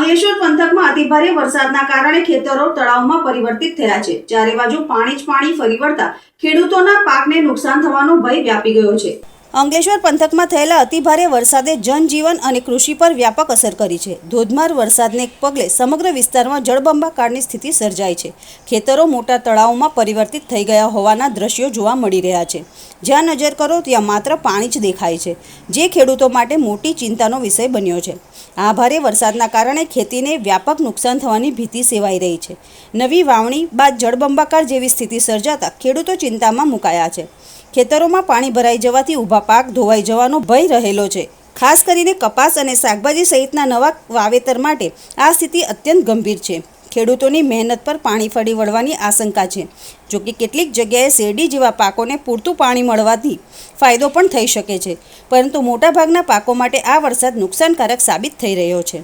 અંકલેશ્વર પંથકમાં અતિભારે વરસાદના કારણે ખેતરો તળાવમાં પરિવર્તિત થયા છે। ચારે બાજુ પાણી જ પાણી ફરી વળતા ખેડૂતોના પાકને નુકસાન થવાનો ભય વ્યાપી ગયો છે। અંકલેશ્વર પંથકમાં થયેલા અતિભારે વરસાદે જનજીવન અને કૃષિ પર વ્યાપક અસર કરી છે। ધોધમાર વરસાદને પગલે સમગ્ર વિસ્તારમાં જળબંબાકારની સ્થિતિ સર્જાઈ છે। ખેતરો મોટા તળાવોમાં પરિવર્તિત થઈ ગયા હોવાના દ્રશ્યો જોવા મળી રહ્યા છે। જ્યાં નજર કરો ત્યાં માત્ર પાણી જ દેખાય છે, જે ખેડૂતો માટે મોટી ચિંતાનો વિષય બન્યો છે। આ ભારે વરસાદના કારણે ખેતીને વ્યાપક નુકસાન થવાની ભીતિ સેવાઈ રહી છે। નવી વાવણી બાદ જળબંબાકાર જેવી સ્થિતિ સર્જાતા ખેડૂતો ચિંતામાં મુકાયા છે। ખેતરોમાં પાણી ભરાઈ જવાથી ઊભા પાક ધોવાઈ જવાનો ભય રહેલો છે। ખાસ કરીને કપાસ અને શાકભાજી સહિતના નવા વાવેતર માટે આ સ્થિતિ અત્યંત ગંભીર છે। ખેડૂતોની મહેનત પર પાણી ફરી વળવાની આશંકા છે। જોકે કેટલીક જગ્યાએ શેરડી જેવા પાકોને પૂરતું પાણી મળવાથી ફાયદો પણ થઈ શકે છે, પરંતુ મોટાભાગના પાકો માટે આ વરસાદ નુકસાનકારક સાબિત થઈ રહ્યો છે।